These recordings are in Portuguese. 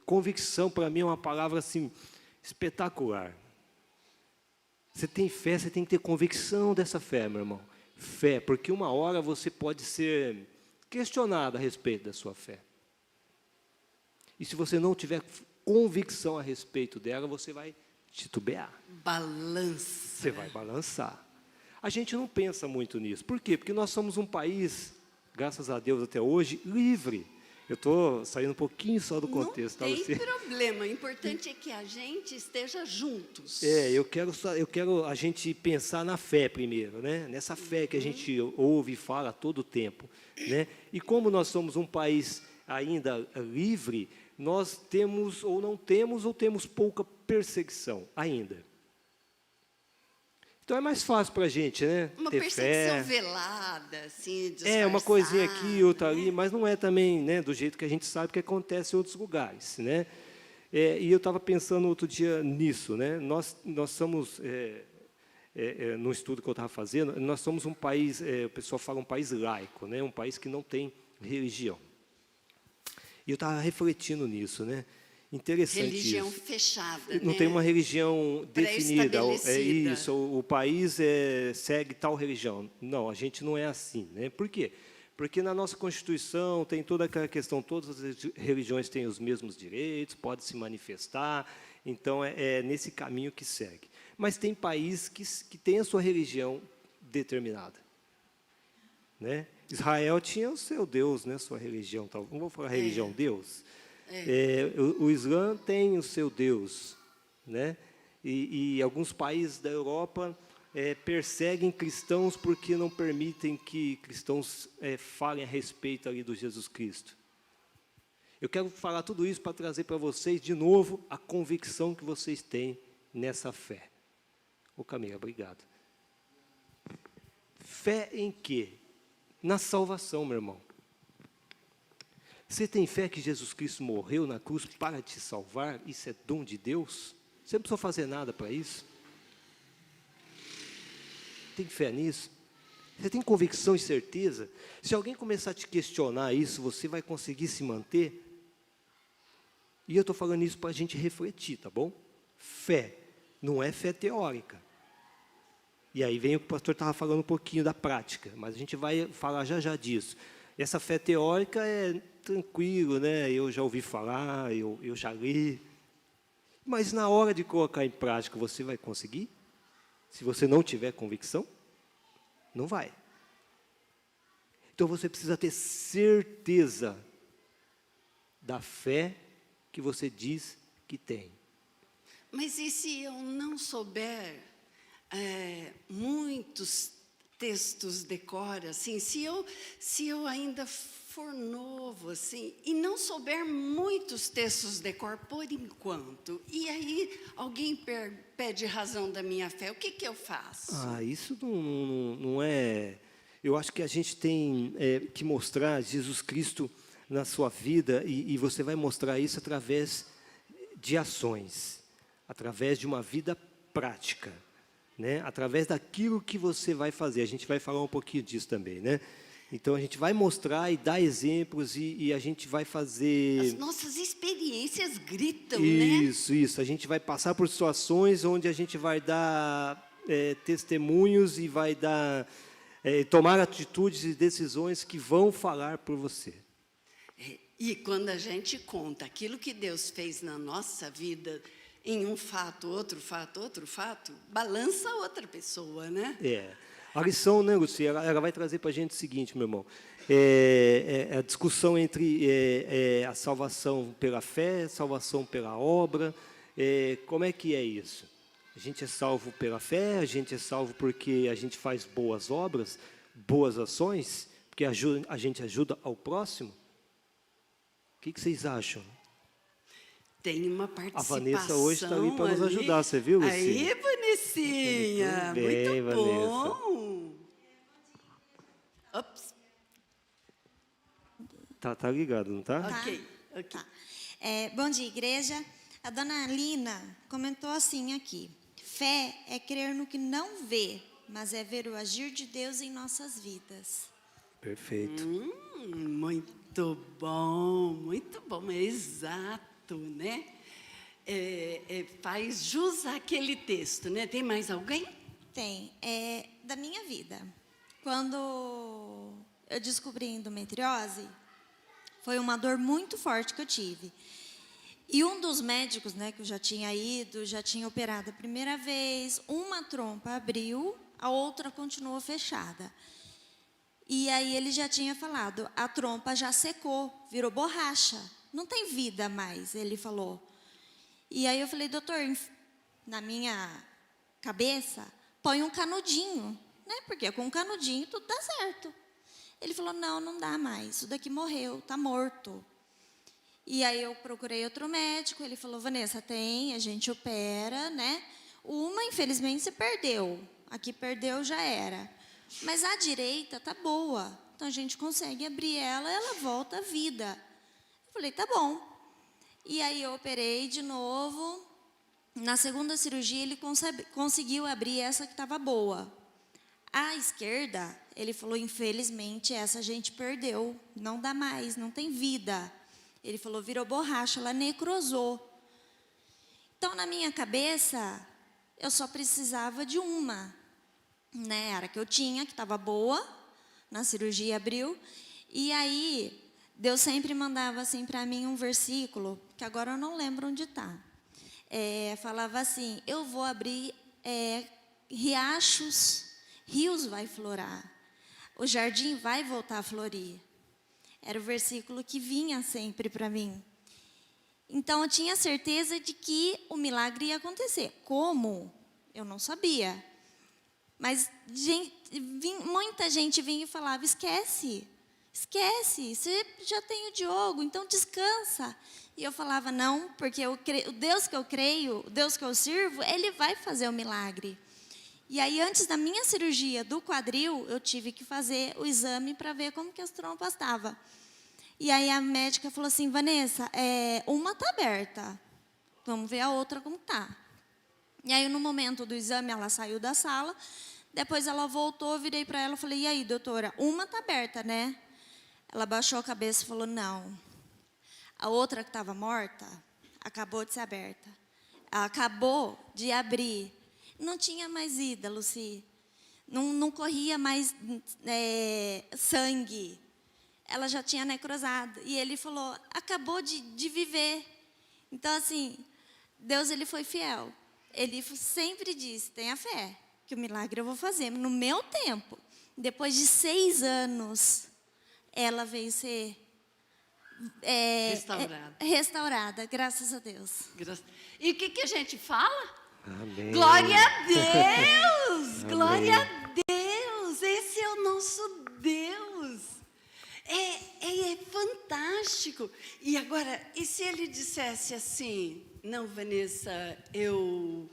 Convicção, para mim, é uma palavra assim, espetacular. Você tem fé, você tem que ter convicção dessa fé, meu irmão. Fé, porque uma hora você pode ser questionado a respeito da sua fé. E se você não tiver convicção a respeito dela, você vai titubear. Balança. Você vai balançar. A gente não pensa muito nisso. Por quê? Porque nós somos um país, graças a Deus até hoje, livre. Eu estou saindo um pouquinho só do contexto. Não tem problema, o importante é que a gente esteja juntos. Eu quero a gente pensar na fé primeiro, né? Nessa fé que a gente ouve e fala todo o tempo, né? E como nós somos um país ainda livre, nós temos ou temos pouca perseguição ainda. Então é mais fácil para a gente, né? Uma ter perseguição fé. velada, assim, disfarçada. Uma coisinha aqui, outra ali, né? mas não é também, né, do jeito que a gente sabe que acontece em outros lugares, né? E eu estava pensando outro dia nisso, né? Nós somos, no estudo que eu estava fazendo, nós somos um país, o pessoal fala um país laico, né? Um país que não tem religião. E eu estava refletindo nisso, né? Interessante religião isso. fechada, Não né? tem uma religião definida. Pré-estabelecida. Isso, o país segue tal religião. Não, a gente não é assim, né? Por quê? Porque na nossa Constituição tem toda aquela questão, todas as religiões têm os mesmos direitos, podem se manifestar, então é nesse caminho que segue. Mas tem país que tem a sua religião determinada, né? Israel tinha o seu Deus, né? Sua religião, tal. Não vou falar religião, Deus. O Islã tem o seu Deus, né? E alguns países da Europa perseguem cristãos porque não permitem que cristãos falem a respeito ali do Jesus Cristo. Eu quero falar tudo isso para trazer para vocês, de novo, a convicção que vocês têm nessa fé. Ô Camila, obrigado. Fé em quê? Na salvação, meu irmão. Você tem fé que Jesus Cristo morreu na cruz para te salvar? Isso é dom de Deus? Você não precisa fazer nada para isso? Tem fé nisso? Você tem convicção e certeza? Se alguém começar a te questionar isso, você vai conseguir se manter? E eu estou falando isso para a gente refletir, tá bom? Fé não é fé teórica. E aí vem o que o pastor estava falando um pouquinho da prática, mas a gente vai falar já disso. Essa fé teórica é tranquilo, né? Eu já ouvi falar, eu já li. Mas na hora de colocar em prática, você vai conseguir? Se você não tiver convicção, não vai. Então você precisa ter certeza da fé que você diz que tem. Mas e se eu não souber muitos textos de cor, assim, se eu ainda for novo, assim, e não souber muitos textos de cor por enquanto, e aí alguém pede razão da minha fé, o que eu faço? Isso não é... Eu acho que a gente tem que mostrar Jesus Cristo na sua vida, e você vai mostrar isso através de ações, através de uma vida prática, né? Através daquilo que você vai fazer. A gente vai falar um pouquinho disso também, né? Então, a gente vai mostrar e dar exemplos e a gente vai fazer... As nossas experiências gritam, Isso. A gente vai passar por situações onde a gente vai dar testemunhos e vai dar, tomar atitudes e decisões que vão falar por você. E quando a gente conta aquilo que Deus fez na nossa vida, em um fato, outro fato, balança outra pessoa, né? A lição, né, Luci, ela vai trazer para a gente o seguinte, meu irmão, a discussão entre a salvação pela fé, a salvação pela obra, como é que é isso? A gente é salvo pela fé, a gente é salvo porque a gente faz boas obras, boas ações, porque a gente ajuda ao próximo? O que vocês acham? Tem uma participação. A Vanessa hoje está ali para nos ajudar, você viu, Luci? Aí, Vanessinha, muito bom. Ops. Tá ligado, não tá? Ok. Tá. Bom dia, igreja. A dona Lina comentou assim aqui: fé é crer no que não vê, mas é ver o agir de Deus em nossas vidas. Perfeito. Muito bom, exato. fato, né? Faz jus àquele texto, né? Tem mais alguém? Tem. Da minha vida. Quando eu descobri endometriose, foi uma dor muito forte que eu tive. E um dos médicos, né, que eu já tinha ido, já tinha operado a primeira vez, uma trompa abriu, a outra continuou fechada. E aí ele já tinha falado, a trompa já secou, virou borracha, não tem vida mais, ele falou. E aí eu falei, doutor, na minha cabeça, põe um canudinho, né? Porque com um canudinho tudo dá certo. Ele falou, não, não dá mais, isso daqui morreu, está morto. E aí eu procurei outro médico, ele falou, Vanessa, a gente opera, né? Uma, infelizmente, se perdeu. Aqui perdeu, já era. Mas a direita tá boa, então a gente consegue abrir ela, ela volta à vida. Eu falei, tá bom. E aí eu operei de novo. Na segunda cirurgia, ele conseguiu abrir essa que estava boa. A esquerda, ele falou, infelizmente, essa a gente perdeu. Não dá mais, não tem vida. Ele falou, virou borracha, ela necrosou. Então, na minha cabeça, eu só precisava de uma. Né? Era que eu tinha, que estava boa. Na cirurgia abriu. E aí, Deus sempre mandava assim para mim um versículo, que agora eu não lembro onde está. Falava assim, eu vou abrir riachos, rios vai florar, o jardim vai voltar a florir. Era o versículo que vinha sempre para mim. Então, eu tinha certeza de que o milagre ia acontecer. Como? Eu não sabia. Mas muita gente vinha e falava, esquece, você já tem o Diogo, então descansa. E eu falava, não, porque o Deus que eu creio, o Deus que eu sirvo, Ele vai fazer o milagre. E aí, antes da minha cirurgia do quadril, eu tive que fazer o exame para ver como que as trompas estavam. E aí a médica falou assim, Vanessa, uma está aberta, vamos ver a outra como está. E aí, no momento do exame, ela saiu da sala, depois ela voltou, virei para ela e falei, e aí, doutora, uma está aberta, né? Ela baixou a cabeça e falou, não. A outra que estava morta, acabou de ser aberta. Ela acabou de abrir. Não tinha mais ida, Luci. Não corria mais sangue. Ela já tinha necrosado. E ele falou, acabou de viver. Então, assim, Deus, Ele foi fiel. Ele sempre disse, tenha fé, que o milagre eu vou fazer. No meu tempo, depois de 6 anos, ela veio ser restaurada, graças a Deus. E o que a gente fala? Amém. Glória a Deus! Glória a Deus! Esse é o nosso Deus. É fantástico. E agora, e se ele dissesse assim, não, Vanessa, eu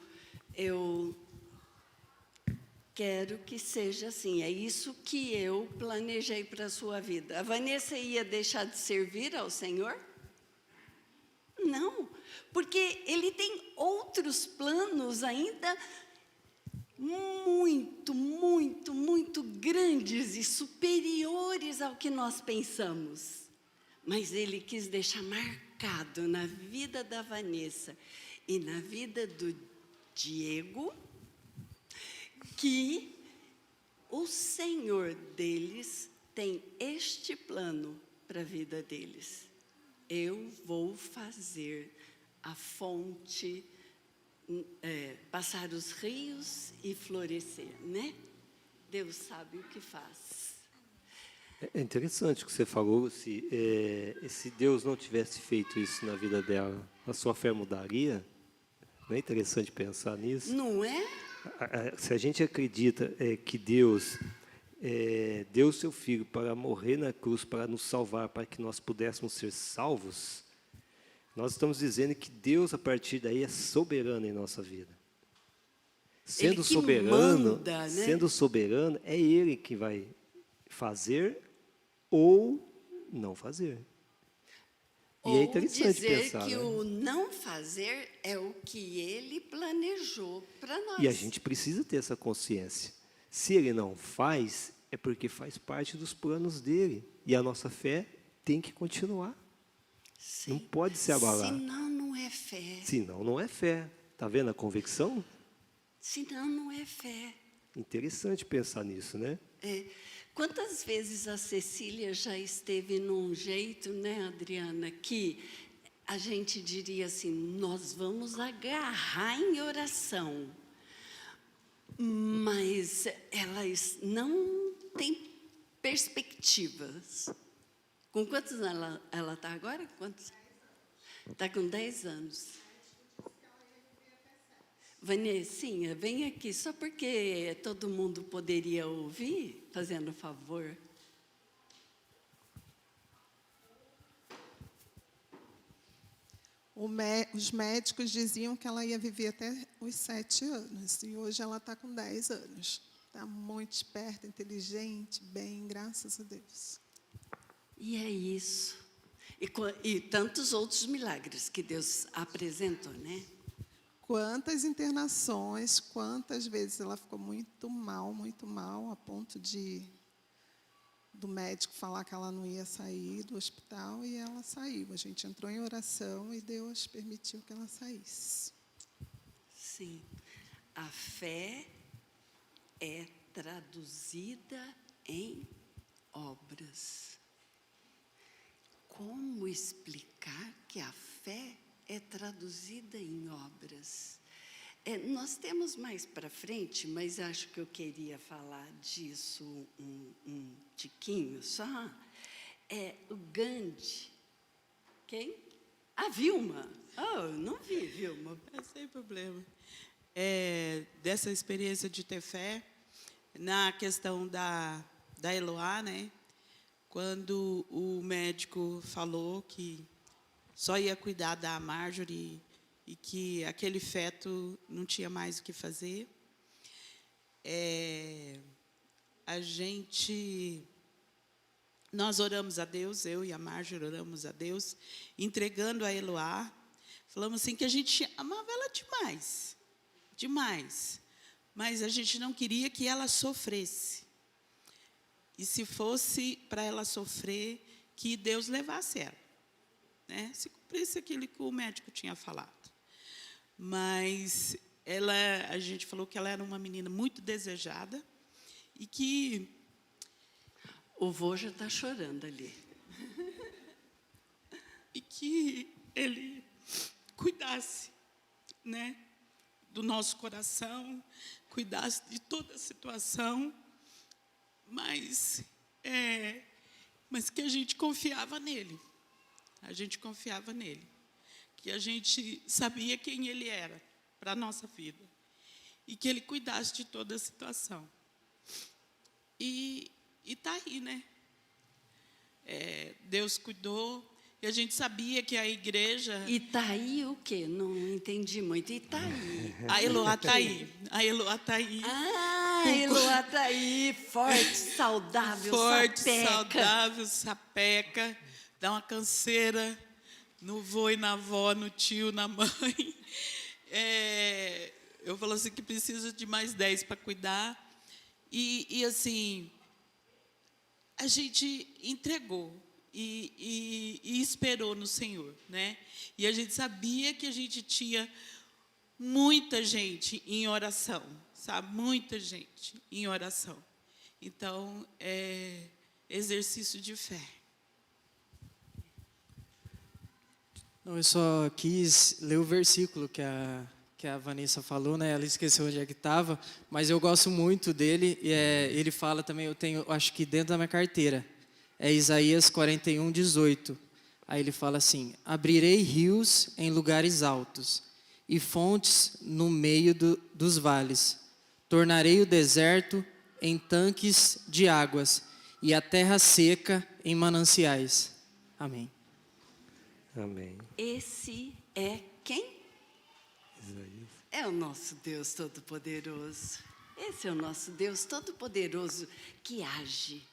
quero que seja assim, é isso que eu planejei para a sua vida. A Vanessa ia deixar de servir ao Senhor? Não, porque Ele tem outros planos ainda muito, muito, muito grandes e superiores ao que nós pensamos. Mas Ele quis deixar marcado na vida da Vanessa e na vida do Diego que o Senhor deles tem este plano para a vida deles. Eu vou fazer a fonte passar os rios e florescer, né? Deus sabe o que faz. É interessante o que você falou, se Deus não tivesse feito isso na vida dela, a sua fé mudaria? Não é interessante pensar nisso? Não é? Se a gente acredita que Deus deu o seu Filho para morrer na cruz, para nos salvar, para que nós pudéssemos ser salvos, nós estamos dizendo que Deus, a partir daí, é soberano em nossa vida. Sendo soberano, manda, né? sendo soberano, é Ele que vai fazer ou não fazer. E Ou é interessante dizer pensar, que né? o não fazer é o que Ele planejou para nós. E a gente precisa ter essa consciência. Se Ele não faz, é porque faz parte dos planos dele. E a nossa fé tem que continuar. Sim. Não pode se abalar. Senão não é fé. Senão não é fé. Está vendo a convicção? Senão não é fé. Interessante pensar nisso, né? É. Quantas vezes a Cecília já esteve num jeito, né, Adriana, que a gente diria assim, nós vamos agarrar em oração, mas ela não tem perspectivas. Com quantos anos ela está agora? Quantos? Está com 10 anos. Vanessinha, vem aqui, só porque todo mundo poderia ouvir, fazendo favor. Os médicos diziam que ela ia viver até os 7 anos, e hoje ela está com 10 anos. Está muito esperta, inteligente, bem, graças a Deus. E é isso. E tantos outros milagres que Deus apresentou, né? Quantas internações, quantas vezes ela ficou muito mal, a ponto do médico falar que ela não ia sair do hospital, e ela saiu. A gente entrou em oração e Deus permitiu que ela saísse. Sim. A fé é traduzida em obras. Como explicar que a fé é traduzida em obras? Nós temos mais para frente, mas acho que eu queria falar disso um tiquinho só. O Gandhi. Quem? A Vilma. Oh, não vi, Vilma. Sem problema. Dessa experiência de ter fé, na questão da Eloá, né? Quando o médico falou que só ia cuidar da Marjorie e que aquele feto não tinha mais o que fazer, nós oramos a Deus, eu e a Marjorie oramos a Deus, entregando a Eloá, falamos assim que a gente amava ela demais, demais, mas a gente não queria que ela sofresse. E se fosse para ela sofrer, que Deus levasse ela, né? Se cumprisse aquilo que o médico tinha falado. Mas a gente falou que ela era uma menina muito desejada e que... O vô já está chorando ali. E que ele cuidasse, né, do nosso coração, cuidasse de toda a situação, mas que a gente confiava nele. A gente confiava nele. Que a gente sabia quem ele era para a nossa vida. E que ele cuidasse de toda a situação. E está aí, né? Deus cuidou. E a gente sabia que a igreja... E está aí o quê? Não entendi muito. E está aí. A Eloá está aí. A Eloá está aí. A Eloá está aí. Forte, saudável, forte, sapeca. saudável, sapeca. Dá uma canseira no vô e na avó, no tio, na mãe. Eu falo assim que precisa de mais 10 para cuidar. E assim, a gente entregou e esperou no Senhor, né? E a gente sabia que a gente tinha muita gente em oração, sabe? Muita gente em oração. Então, exercício de fé. Não, eu só quis ler o versículo que a Vanessa falou, né? Ela esqueceu onde é que estava, mas eu gosto muito dele. E ele fala também, eu tenho, acho que dentro da minha carteira, é Isaías 41:18. Aí ele fala assim: abrirei rios em lugares altos e fontes no meio dos vales. Tornarei o deserto em tanques de águas e a terra seca em mananciais. Amém. Amém. Esse é quem? Isaías. É o nosso Deus Todo-Poderoso. Esse é o nosso Deus Todo-Poderoso que age.